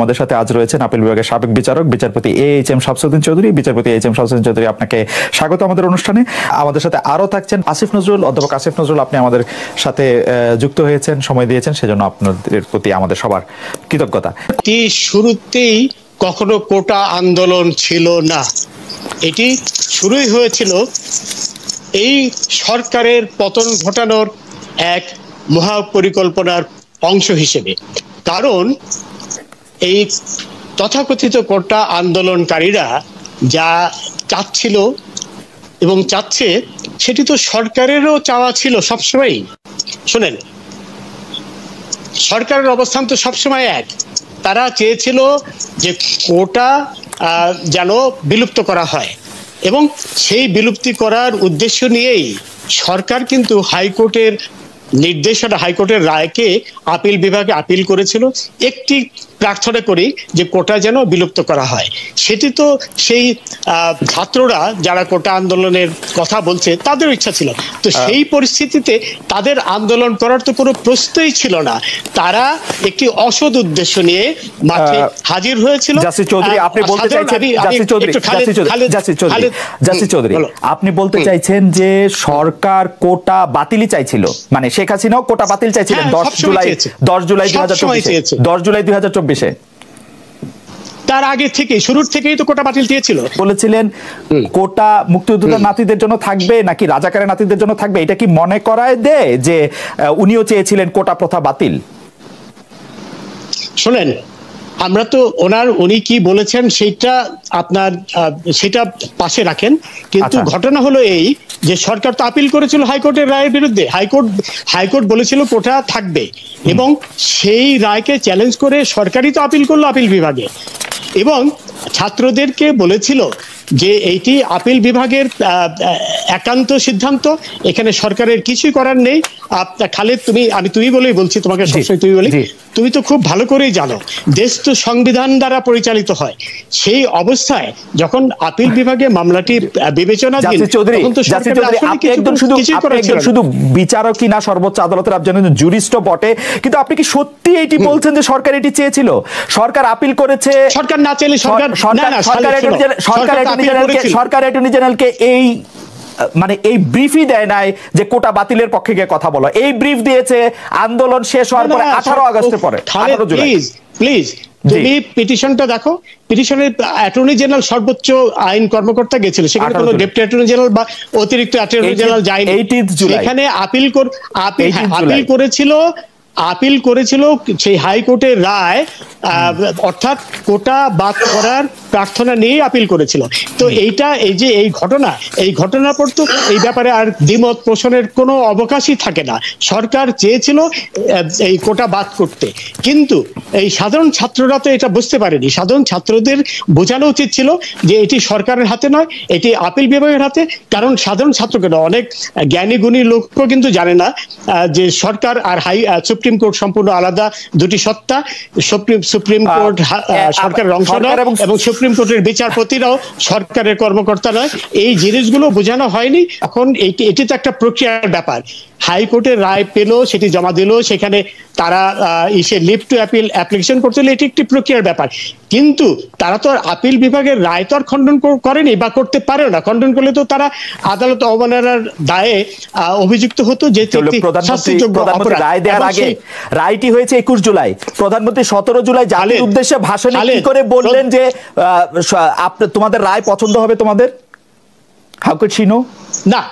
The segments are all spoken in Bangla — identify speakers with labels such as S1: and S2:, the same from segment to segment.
S1: আমাদের সাথে আজ রয়েছেন আপিল বিভাগের সাবেক বিচারক বিচারপতি এইচ.এম. শামসুদ্দিন চৌধুরী। বিচারপতি এইচ.এম. শামসুদ্দিন চৌধুরী, আপনাকে স্বাগত আমাদের অনুষ্ঠানে। আমাদের সাথে আরো থাকছেন আসিফ নজরুল, অধ্যাপক আসিফ নজরুল। আপনি আমাদের সাথে যুক্ত হয়েছেন, সময় দিয়েছেন, সেজন্য আপনাদের প্রতি আমাদের সবার কৃতজ্ঞতা।
S2: শুরুতেই কখনো কোটা আন্দোলন ছিল না, এটি শুরুই হয়েছিল এই সরকারের পতন ঘটানোর এক মহাপরিকল্পনার অংশ হিসেবে। কারণ এই তথাকথিত কোটা আন্দোলনকারীরা যা চাচ্ছিল এবং চাচ্ছে, সেটি তো সরকারেরও চাওয়া ছিল সবসময়। শোনেন, সরকারের অবস্থান তো সবসময় এক। তারা চেয়েছিল যে কোটা যেন বিলুপ্ত করা হয়, এবং সেই বিলুপ্তি করার উদ্দেশ্য নিয়েই সরকার কিন্তু হাইকোর্টের নির্দেশনা, হাইকোর্টের রায়কে আপিল বিভাগে আপিল করেছিল একটি প্রার্থনা করি যে কোটা যেন বিলুপ্ত করা হয়। সেটি তো সেই ছাত্ররা যারা কোটা আন্দোলনের কথা বলছে তাদের ইচ্ছা ছিল। তো সেই পরিস্থিতিতে তাদের আন্দোলন করার তো কোনো প্রশ্নই ছিল না। তারা একটি অসৎ উদ্দেশ্য নিয়ে মাঠে হাজির হয়েছিল।
S1: জাসির চৌধুরী, আপনি বলতে চাইছেন, জাসির চৌধুরী, আপনি বলতে চাইছেন যে সরকার কোটা বাতিলই চাইছিল, মানে শেখ হাসিনাও কোটা বাতিল চাইছিলেন 10 জুলাই 2024-এ।
S2: তার আগে থেকে, শুরুর থেকেই তো কোটা বাতিল দিয়েছিল।
S1: বলেছিলেন কোটা মুক্তিযোদ্ধার নাতিদের জন্য থাকবে নাকি রাজাকারের নাতিদের জন্য থাকবে, এটা কি মনে করায় দেয় যে উনিও চেয়েছিলেন কোটা প্রথা বাতিল?
S2: শোনেন, আমরা তো উনি কি বলেছেন সেটা পাশে রাখেন, কিন্তু ঘটনা হলো এই যে সরকার তো আপিল করেছিল হাইকোর্টের রায়ের বিরুদ্ধে। হাইকোর্ট বলেছিল কোটা থাকবে, এবং সেই রায়কে চ্যালেঞ্জ করে সরকারই তো আপিল করলো আপিল বিভাগে, এবং ছাত্রদেরকে বলেছিল যে এইটি আপিল বিভাগের একান্ত সিদ্ধান্ত, এখানে সরকারের কিছুই করার নেই। খালেদ, তুমি বলেই বলছি, তোমাকে সবসময় তুমি বলি, তুমি তো খুব ভালো করেই জানো দেশ তো সংবিধান দ্বারা পরিচালিত হয়। সেই অবস্থায় যখন আপিল বিভাগে মামলাটি বিবেচনাধীন, তখন তো
S1: শুধু বিচারকই না, সর্বোচ্চ আদালতের একজন জুরিস্টও বটে, কিন্তু আপনি কি সত্যি এটি বলছেন যে সরকার এটি চেয়েছিল? সরকার আপিল করেছে,
S2: সরকার না চাইলে
S1: সরকার অ্যাটর্নি জেনারেলকে এই ব্রিফই দেয় নাই যে কোটা বাতিলের পক্ষে গিয়ে কথা বলো। এই ব্রিফ দিয়েছে আন্দোলন শেষ হওয়ার পরে 18 আগস্টের পরে।
S2: প্লিজ তুমি পিটিশনটা দেখো। পিটিশনের অ্যাটর্নি জেনারেল, সর্বোচ্চ আইন কর্মকর্তা গেছিল, সেখানে কোনো ডেপুটি অ্যাটর্নি জেনারেল বা অতিরিক্ত অ্যাটর্নি জেনারেল যায়নি। সেখানে আপিল করেছিল সেই হাইকোর্টের রায়, অর্থাৎ কোটা বাদ করার প্রার্থনা নিয়ে আপিল করেছিল। তো এই ঘটনার পর তো এই ব্যাপারে আর দ্বিমত পোষণের কোনো অবকাশই থাকে না। সরকার চেয়েছিল এই কোটা বাদ করতে, কিন্তু এই সাধারণ ছাত্ররা তো এটা বুঝতে পারেনি। সাধারণ ছাত্রদের বোঝানো উচিত ছিল যে এটি সরকারের হাতে নয়, এটি আপিল বিভাগের হাতে। কারণ সাধারণ ছাত্রকে না, অনেক জ্ঞানী গুণী লোকও কিন্তু জানে না যে সরকার আর সুপ্রিম কোর্ট সম্পূর্ণ আলাদা দুটি সত্তা। সুপ্রিম কোর্ট সরকারের অংশ নয়, এবং সুপ্রিম কোর্টের বিচারপতিরাও সরকারের কর্মকর্তা নয়। এই জিনিসগুলো বোঝানো হয়নি। এখন এটি তো একটা প্রক্রিয়ার ব্যাপার। হাইকোর্টের রায় পেল, সেটি জমা দিল, সেখানে তারা লিভ টু অ্যাপিল অ্যাপ্লিকেশন করতে হলে এটি একটি প্রক্রিয়ার ব্যাপার। কিন্তু তারা তো আর আপিল বিভাগের রায় তো আর খণ্ডন করেনি বা করতে পারে না। খণ্ডন করলে তো তারা আদালত অবমাননার দায়ে অভিযুক্ত হতো, যে
S1: রায় দেওয়ার আগে রায়টি হয়েছে 21 জুলাই। প্রধানমন্ত্রী 17 জুলাই জাতির উদ্দেশ্যে ভাষণে কি করে বললেন যে তোমাদের রায় পছন্দ হবে তোমাদের? How could she no?
S2: না,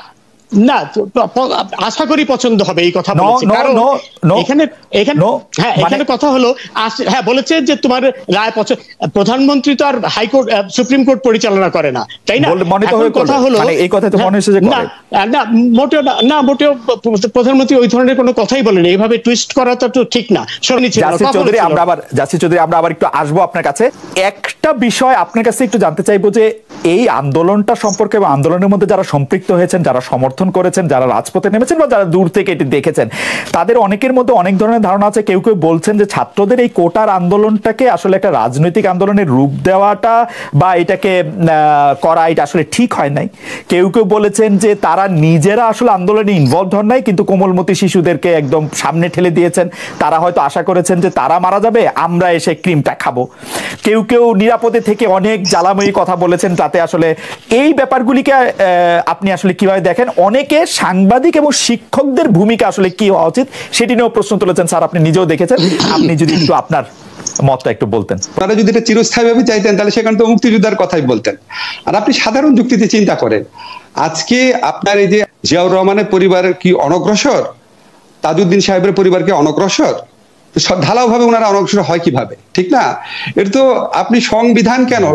S2: আশা করি পছন্দ হবে, এই কথা বলেছে। কারণ এখানে কথা হলো, বলেছে যে তোমার রায় প্রধানমন্ত্রী তো আর হাইকোর্ট সুপ্রিম কোর্ট পরিচালনা করে না, তাই না? কথা হলো
S1: এই কথা তো মনে হচ্ছে যে
S2: মোটেও প্রধানমন্ত্রী ওই ধরনের কোনো কথাই বলেনি। এইভাবে টুইস্ট করা তো ঠিক না।
S1: জাসির চৌধুরী, আমরা আবার একটু আসবো আপনার কাছে। একটা বিষয় আপনার কাছে একটু জানতে চাইবো যে এই আন্দোলনটা সম্পর্কে এবং আন্দোলনের মধ্যে যারা সম্পৃক্ত হয়েছেন, যারা সমর্থন করেছেন, যারা রাজপথে নেমেছেন বা যারা দূর থেকে এটি দেখেছেন, তাদের অনেকের মধ্যে অনেক ধরনের ধারণা আছে। কেউ কেউ বলছেন যে ছাত্রদের এই কোটার আন্দোলনটাকে আসলে একটা রাজনৈতিক আন্দোলনের রূপ দেওয়াটা বা এটাকে করা এটা আসলে ঠিক হয় নাই। কেউ কেউ বলেছেন যে তারা নিজেরা আসলে আন্দোলনে ইনভলভ হন নাই, কিন্তু কোমলমতি শিশুদেরকে একদম সামনে ঠেলে দিয়েছেন। তারা হয়তো আশা করেছেন যে তারা মারা যাবে, আমরা এসে ক্রিমটা খাবো। কেউ কেউ নিরাপদে থেকে অনেক জ্বালাময়ী কথা বলেছেন। তাতে আসলে এই ব্যাপারগুলিকে আপনি আসলে কিভাবে দেখেন? অনেকে সাংবাদিক এবং শিক্ষকদের ভূমিকা আসলে কি হওয়া উচিত সেটি নিয়েও প্রশ্ন তুলেছেন। স্যার, আপনি নিজেও দেখেছেন, আপনি যদি একটু আপনার মতটা একটু বলতেন।
S3: তারা যদি এটা চিরস্থায়ীভাবে চাইতেন তাহলে সেখানে তো মুক্তিযোদ্ধার কথাই বলতেন। আর আপনি সাধারণ যুক্তিতে চিন্তা করেন, আজকে আপনার এই যে জিয়াউর রহমানের পরিবার কি অনগ্রসর, তাজউদ্দিন সাহেবের পরিবার কি অনগ্রসর? ঢালাওভাবে ওনারা অনগ্রসর হয় কিভাবে? ঠিক না? এটা তো আপনি সংবিধান কেন,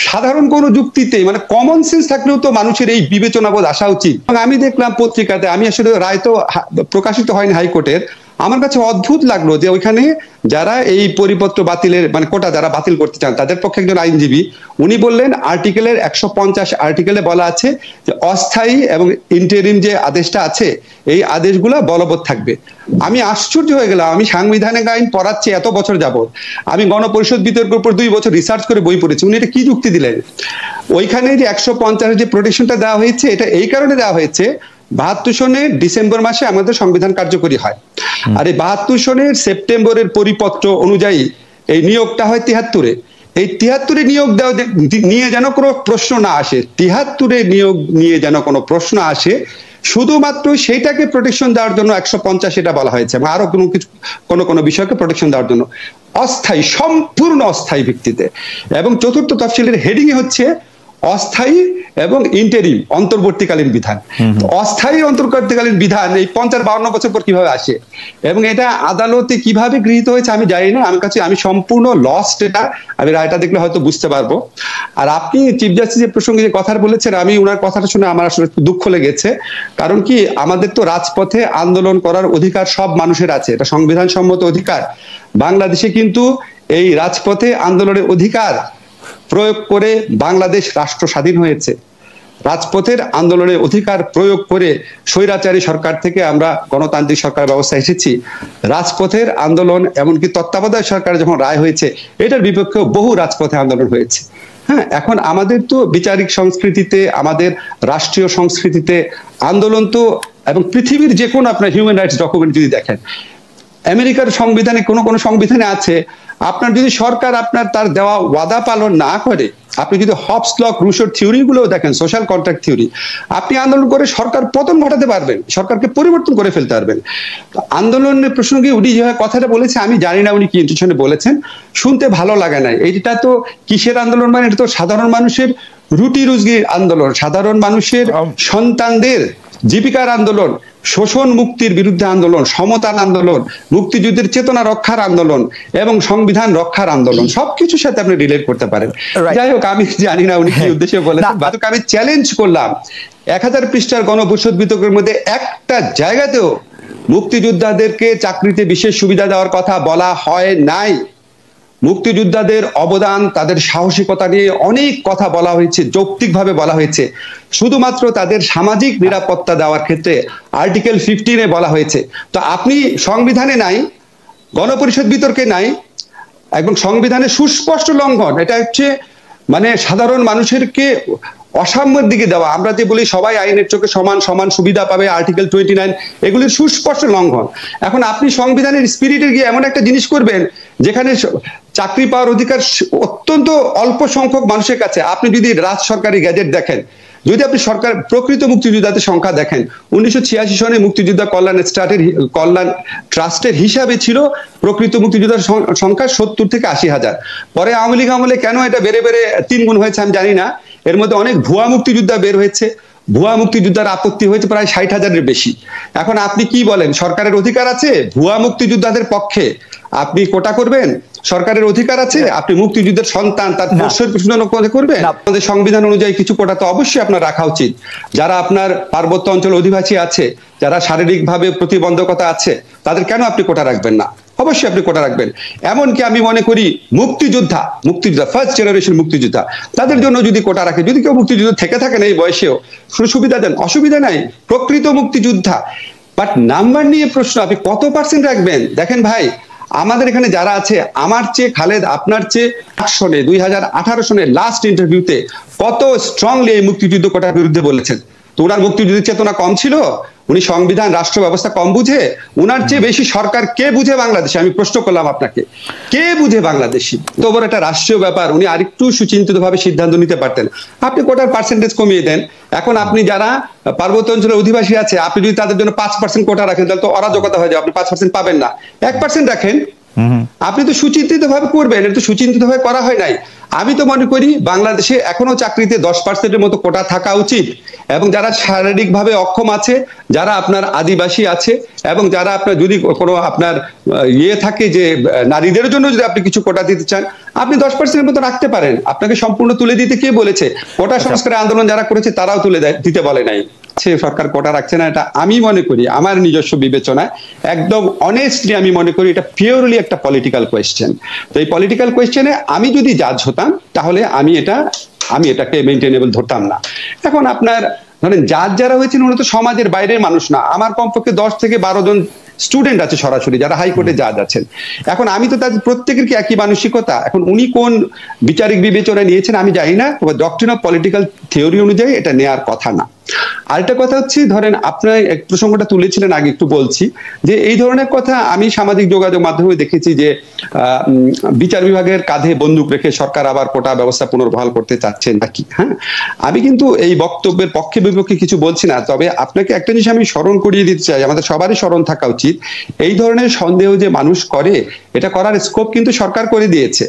S3: সাধারণ কোন যুক্তিতে মানে কমন সেন্স থাকলেও তো মানুষের এই বিবেচনাবোধ আসা উচিত। এবং আমি দেখলাম পত্রিকাতে, আমি আসলে রায় তো প্রকাশিত হয়নি হাইকোর্টের, আমার কাছে অদ্ভুত লাগলো যে ওইখানে যারা এই পরিপত্র বাতিলের মানে কোটা যারা বাতিল করতে চান তাদের পক্ষে একজন আইনজীবী উনি বললেন আর্টিকেলের 150 আর্টিকেলে বলা আছে যে অস্থায়ী এবং ইন্টারিম যে আদেশটা আছে এই আদেশগুলো বলবৎ থাকবে। আমি আশ্চর্য হয়ে গেলাম, আমি সাংবিধানিক আইন পড়াচ্ছি এত বছর যাবত, আমি গণপরিষদ বিতর্কের উপর 2 বছর রিসার্চ করে বই পড়েছি, উনি এটা কি যুক্তি দিলেন? ওইখানে যে 150 যে প্রোটেকশনটা দেওয়া হয়েছে এটা এই কারণে দেওয়া হয়েছে 72 সনের ডিসেম্বর মাসে আমাদের সংবিধান কার্যকরী হয়, আর এই 72 সনের সেপ্টেম্বরের পরিপত্র অনুযায়ী এই নিয়োগটা হয় 73-এ। এই 73-এ নিয়োগ দেওয়া নিয়ে যেন কোনো প্রশ্ন না আসে, 73-এ নিয়োগ নিয়ে যেন কোনো প্রশ্ন আসে, শুধুমাত্র সেইটাকে প্রোটেকশন দেওয়ার জন্য 150 এটা বলা হয়েছে, এবং আরো কোনো কিছু কোনো বিষয়কে প্রোটেকশন দেওয়ার জন্য অস্থায়ী, সম্পূর্ণ অস্থায়ী ভিত্তিতে। এবং চতুর্থ তফসিলের হেডিং এ হচ্ছে অস্থায়ী এবং ইন্টারিম অন্তর্বর্তীকালীন বিধান। অস্থায়ী অন্তর্বর্তীকালীন বিধান এই 50-52 বছর পর কিভাবে আসে এবং এটা আদালতে কিভাবে গৃহীত হয়েছে আমি জানি না, আমার কাছে আমি সম্পূর্ণ লস্ট। এটা আমি রায়টা দেখলে হয়তো বুঝতে পারবো। আর আপনি চিফ জাস্টিসের প্রসঙ্গে যে কথা বলেছেন, আমি ওনার কথাটা শুনে আমার আসলে দুঃখ লেগেছে। কারণ কি, আমাদের তো রাজপথে আন্দোলন করার অধিকার সব মানুষের আছে, এটা সংবিধান সম্মত অধিকার। বাংলাদেশে কিন্তু এই রাজপথে আন্দোলনের অধিকার প্রয়োগ করে বাংলাদেশ রাষ্ট্র স্বাধীন হয়েছে। রাজপথের আন্দোলনের অধিকার প্রয়োগ করে স্বৈরাচারী সরকার থেকে আমরা গণতান্ত্রিক সরকার ব্যবস্থা এসেছি। রাজপথের আন্দোলন এমনকি তত্ত্বাবধায়ক সরকার যখন রায় হয়েছে এটার বিপক্ষে বহু রাজপথে আন্দোলন হয়েছে। হ্যাঁ, এখন আমাদের তো বিচারিক সংস্কৃতিতে, আমাদের রাষ্ট্রীয় সংস্কৃতিতে আন্দোলন তো, এবং পৃথিবীর যে কোনো আপনার হিউম্যান রাইটস ডকুমেন্ট যদি দেখেন, আমেরিকার সংবিধানে কোনো সংবিধানে আছে আপনার যদি সরকার আপনার তার দেওয়া ওয়াদা পালন না করে, আপনি যদি হবস লক রুশোর থিওরি গুলো দেখেন, সোশ্যাল কন্ট্রাক্ট থিওরি, আপনি আন্দোলন করে সরকার পতন ঘটাতে পারবেন, সরকারকে পরিবর্তন করে ফেলতে পারবেন। আন্দোলনের প্রসঙ্গে উনি যে কথাটা বলেছে আমি জানি না উনি কি ইন্টেনশনে বলেছেন, শুনতে ভালো লাগে না। এইটা তো কিসের আন্দোলন, মানে এটা তো সাধারণ মানুষের রুটি রুজির আন্দোলন, সাধারণ মানুষের সন্তানদের জীবিকার আন্দোলন, শোষণ মুক্তির বিরুদ্ধে আন্দোলন, সমতার আন্দোলন, মুক্তিযুদ্ধের চেতনা রক্ষার আন্দোলন এবং সংবিধান রক্ষার আন্দোলন, সবকিছুর সাথে আপনি রিলেট করতে পারেন। যাই হোক, আমি জানি না উনি কি উদ্দেশ্যে বলেছেন, বাদক আমি চ্যালেঞ্জ করলাম 1000 পৃষ্ঠার গণপরিষদ বিতর্কের মধ্যে একটা জায়গাতেও মুক্তিযোদ্ধাদেরকে চাকরিতে বিশেষ সুবিধা দেওয়ার কথা বলা হয় নাই। মুক্তিযোদ্ধাদের অবদান, তাদের সাহসিকতা নিয়ে অনেক কথা বলা হয়েছে, যৌক্তিকভাবে বলা হয়েছে। শুধুমাত্র তাদের সামাজিক নিরাপত্তা দেওয়ার ক্ষেত্রে আর্টিকেল 15-এ বলা হয়েছে। তো আপনি সংবিধানে নাই, গণপরিষদ বিতর্কে নাই, এবং সংবিধানের সুস্পষ্ট লঙ্ঘন। এটা হচ্ছে মানে সাধারণ মানুষেরকে অসাম্যের দিকে দেওয়া। আমরা যে বলি সবাই আইনের চোখে সমান, সমান সুবিধা পাবে, আর্টিকেল 29, এগুলির সুস্পষ্ট লঙ্ঘন। এখন আপনি সংবিধানের স্পিরিটে গিয়ে এমন একটা জিনিস করবেন যেখানে চাকরি পাওয়ার অধিকার অত্যন্ত অল্প সংখ্যক মানুষের কাছে। আপনি যদি রাজ সরকারি গ্যাজেট দেখেন, যদি আপনি সরকার প্রকৃত মুক্তিযোদ্ধাদের সংখ্যা দেখেন, 1986 সনে মুক্তিযোদ্ধা কল্যাণ ট্রাস্টের হিসাবে ছিল প্রকৃত মুক্তিযোদ্ধার সংখ্যা 70 থেকে 80 হাজার। পরে আওয়ামী লীগ আমলে কেন এটা বেড়ে 3 গুণ হয়েছে আমি জানি না। এর মধ্যে অনেক ভুয়া মুক্তিযোদ্ধা বের হয়েছে, ভুয়া মুক্তিযোদ্ধার আপত্তি হয়েছে প্রায় 60,000-এর বেশি। এখন আপনি কি বলেন, সরকারের অধিকার আছে ভুয়া মুক্তিযোদ্ধাদের পক্ষে আপনি কোটা করবেন? সরকারের অধিকার আছে আপনি মুক্তিযুদ্ধের সন্তান তার বংশের প্রশ্ন করবেন? আমাদের সংবিধান অনুযায়ী কিছু কোটা তো অবশ্যই আপনার রাখা উচিত। যারা আপনার পার্বত্য অঞ্চল অধিবাসী আছে, যারা শারীরিকভাবে প্রতিবন্ধকতা আছে, তাদের কেন আপনি কোটা রাখবেন না? অবশ্যই আপনি কোটা রাখবেন। এমনকি আমি মনে করি মুক্তিযোদ্ধা ফার্স্ট জেনারেশন মুক্তিযোদ্ধা, তাদের জন্য যদি কোটা রাখে, যদি কেউ মুক্তিযুদ্ধ থেকে থাকেন এই বয়সেও, সুবিধা দেন, অসুবিধা নাই, প্রকৃত মুক্তিযোদ্ধা। বাট নাম্বার নিয়ে প্রশ্ন, আপনি কত পার্সেন্ট রাখবেন? দেখেন ভাই, আমাদের এখানে যারা আছে, আমার চেয়ে খালেদ আপনার চেয়ে 8 সনে 2018 সনে লাস্ট ইন্টারভিউতে কত স্ট্রংলি এই মুক্তিযুদ্ধ কোটার বিরুদ্ধে বলেছেন। তো ওনার মুক্তিযুদ্ধের চেতনা কম ছিল? উনি সংবিধান রাষ্ট্র ব্যবস্থা কম বুঝে? উনার চেয়ে বেশি সরকার কে বুঝে বাংলাদেশে? আমি প্রশ্ন করলাম আপনাকে, কে বুঝে বাংলাদেশি? তো বড় একটা রাষ্ট্রীয় ব্যাপার, উনি আরেকটু সুচিন্তিত ভাবে সিদ্ধান্ত নিতে পারতেন। আপনি কোটার পার্সেন্টেজ কমিয়ে দেন। এখন আপনি যারা পার্বত্য অঞ্চলের অধিবাসী আছে, আপনি যদি তাদের জন্য 5% কোটা রাখেন, তাহলে তো অরাজকতা হয়ে যায়। আপনি 5% পাবেন না, 1% রাখেন। আপনি তো সুচিন্তিত ভাবে করবেন, এটা তো সুচিন্তিত ভাবে করা হয় নাই। আমি তো মনে করি বাংলাদেশে এখনো চাকরিতে 10%-এর মতো কোটা থাকা উচিত, এবং যারা শারীরিক ভাবে অক্ষম আছে, যারা আপনার আদিবাসী আছে, এবং যারা আপনার যদি কোনো আপনার ইয়ে থাকে যে নারীদের জন্য যদি আপনি কিছু কোটা দিতে চান, আপনি 10%-এর মতো রাখতে পারেন। আপনাকে সম্পূর্ণ তুলে দিতে কে বলেছে? কোটা সংস্কারের আন্দোলন যারা করেছে তারাও তুলে দিতে বলে নাই। সে সরকার কোটা রাখছে না, এটা আমি মনে করি আমার নিজস্ব বিবেচনায় একদম অনেস্টলি আমি মনে করি এটা পিওরলি একটা পলিটিক্যাল কোয়েশ্চেন। তো এই পলিটিক্যাল কোয়েশ্চেনে আমি যদি জাজ হতাম, তাহলে আমি এটাকে মেইনটেনেবল ধরতাম না। এখন আপনার ধরেন জাজ যারা হয়েছেন, ওরা তো সমাজের বাইরের মানুষ না। আমার কমপক্ষে 10 থেকে 12 জন স্টুডেন্ট আছে সরাসরি, যারা হাইকোর্টে জাজ আছেন। এখন আমি তো তাদের প্রত্যেকের কি একই মানসিকতা? এখন উনি কোন বিচারিক বিবেচনায় নিয়েছেন আমি জানি না, তবে ডক্ট্রিন অফ পলিটিক্যাল থিওরি অনুযায়ী এটা নেওয়ার কথা না। আরেকটা কথা হচ্ছে, ধরেন আপনার এক প্রসঙ্গটা তুলেছিলেন আগে, একটু বলছি যে এই ধরনের কথা আমি সামাজিক যোগাযোগ মাধ্যমে দেখেছি যে বিচার বিভাগের কাঁধে বন্দুক রেখে সরকার আবার কোটা ব্যবস্থা পুনর্বহাল করতে চাচ্ছেন নাকি। হ্যাঁ, আমি কিন্তু এই বক্তব্যের পক্ষে বিপক্ষে কিছু বলছি না, তবে আপনাকে একটা জিনিস আমি স্মরণ করিয়ে দিতে চাই, আমাদের সবারই স্মরণ থাকা উচিত, এই ধরনের সন্দেহ যে মানুষ করে, এটা করার স্কোপ কিন্তু সরকার করে দিয়েছে।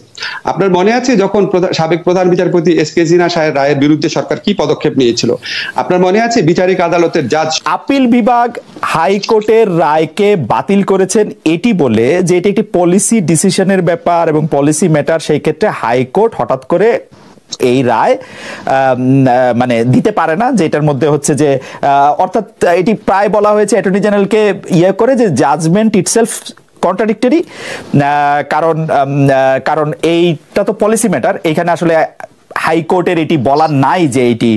S3: আপনার মনে আছে যখন সাবেক প্রধান বিচারপতি এস.কে. সিনহা সাহেব রায়ের বিরুদ্ধে সরকার কি পদক্ষেপ নিয়েছিল? আপনার মনে আছে বিচারিক আদালতের জাজ
S1: আপিল বিভাগ হাইকোর্টের রায়কে বাতিল করেছেন এটি বলে যে এটি একটি পলিসি ডিসিশনের ব্যাপার এবং পলিসি ম্যাটার, সেই ক্ষেত্রে হাইকোর্ট হঠাৎ করে এই রায় মানে দিতে পারে না, যে এটার মধ্যে হচ্ছে যে অর্থাৎ এটি প্রায় বলা হয়েছে অ্যাটর্নি জেনারেলকে ইয়ে করে যে জাজমেন্ট ইটসেলফ কন্ট্রাডিক্টরি, কারণ এইটা তো পলিসি ম্যাটার, এইখানে আসলে হাইকোর্টের এটি বলার নাই যে এটি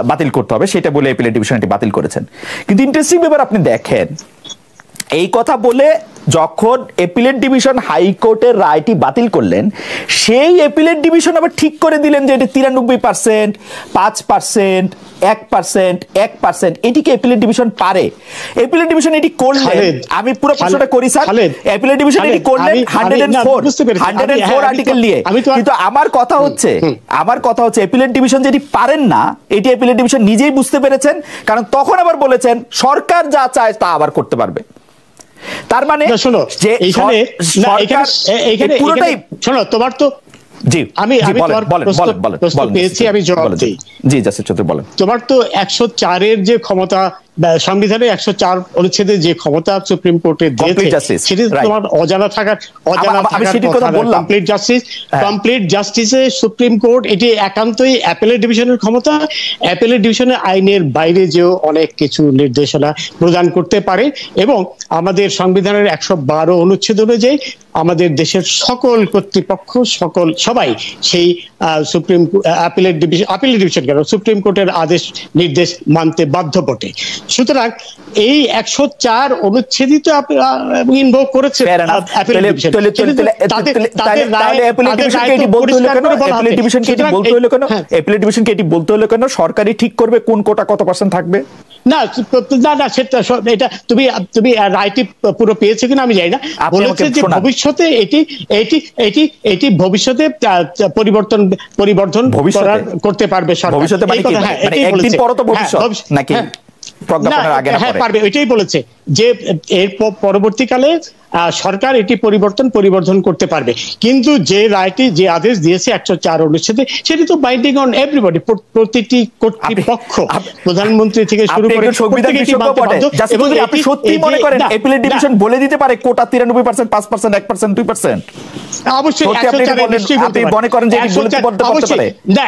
S1: বাতিল করতে হবে, সেটা বলে অ্যাপিলেট ডিভিশন এটি বাতিল করেছেন। কিন্তু ইন্টারেস্টিং ব্যাপার, আপনি দেখেন এই কথা বলে যখন অ্যাপিলেট ডিভিশন হাইকোর্টের রায়টি বাতিল করলেন, সেই অ্যাপিলেট ডিভিশন আবার ঠিক করে দিলেন যে এটি 93%, 5%, 1%, 1%, এটিকে অ্যাপিলেট ডিভিশন পারে। অ্যাপিলেট ডিভিশন এটি করলেন, আমি পুরো প্রশ্নটা করি স্যার, অ্যাপিলেট ডিভিশন এটি করলেন 104 আর্টিকেল নিয়ে। কিন্তু আমার কথা হচ্ছে অ্যাপিলেট ডিভিশন যেটি পারেন না, এটি অ্যাপিলেট ডিভিশন নিজেই বুঝতে পেরেছেন, কারণ তখন আবার বলেছেন সরকার যা চায় তা আবার করতে পারবে। তার মানে
S2: শোনো,
S1: যে
S2: এইখানে শোনো, তোমার তো
S1: জি
S2: আমি পেয়েছি, আমি জবাব দিই।
S1: জি জাসির চৌধুরী বলেন।
S2: তোমার তো 104-এর যে ক্ষমতা, সংবিধানের 104 অনুচ্ছেদে যে ক্ষমতা সুপ্রিম কোর্টে দিয়েছে, সেটি তোমার অজানা থাকার কমপ্লিট জাস্টিসে সুপ্রিম কোর্ট এটি একান্তই অ্যাপেলেট ডিভিশনের ক্ষমতা। অ্যাপেলেট ডিভিশনের আইনের বাইরে যেও অনেক কিছু নির্দেশনা প্রদান করতে পারে, এবং আমাদের সংবিধানের 112 অনুচ্ছেদ অনুযায়ী আমাদের দেশের সকল কর্তৃপক্ষ সবাই সেই সুপ্রিম অ্যাপেলেট ডিভিশন কেন সুপ্রিম কোর্টের আদেশ নির্দেশ মানতে বাধ্য বটে। সুতরাং এই 104 অনুচ্ছেদই তো ইনভোক করেছে অ্যাপেলেট ডিভিশন।
S1: সরকারি ঠিক করবে কোন কোটা কত পার্সেন্ট থাকবে?
S2: না না, সেটা এটা তুমি রায়টি পুরো পেয়েছো কিনা আমি জানি না। বলেছে যে ভবিষ্যতে এটি ভবিষ্যতে পরিবর্তন করতে পারবে সরকার।
S1: ভবিষ্যতে মানে একদিন পর তো ভবিষ্যৎ নাকি প্রজ্ঞাপনের আগে না পরে?
S2: পারবে, ওইটাই বলেছে যে এর পরবর্তীকালে সরকার এটি পরিবর্তন করতে পারবে। কিন্তু যে রায়টি, যে আদেশ দিয়েছে 104 অনুচ্ছেদে, সেটি তো বাইন্ডিং অন এভরিবডি, প্রতিটি কর্তৃপক্ষ, প্রধানমন্ত্রী থেকে শুরু করে
S1: আপনি সত্যি মনে করেন অ্যাপিলেট ডিভিশন বলে দিতে পারে কোটা 93%, 5%, 1%, 2%?
S2: অবশ্যই
S1: সত্যি আপনি এটা বললেন, আপনি মনে করেন যে এটি বলতে পারে?
S2: না,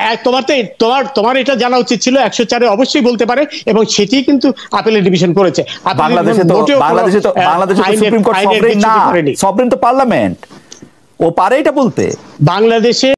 S2: তোমার এটা জানা উচিত ছিল 104 অবশ্যই বলতে পারে, এবং সেটি কিন্তু আপিলের ডিভিশন করেছে।
S1: বাংলাদেশে তো সুপ্রিম কোর্ট সভরেন না, সভরেন তো পার্লামেন্ট, ও পারে এটা বলতে।
S2: বাংলাদেশে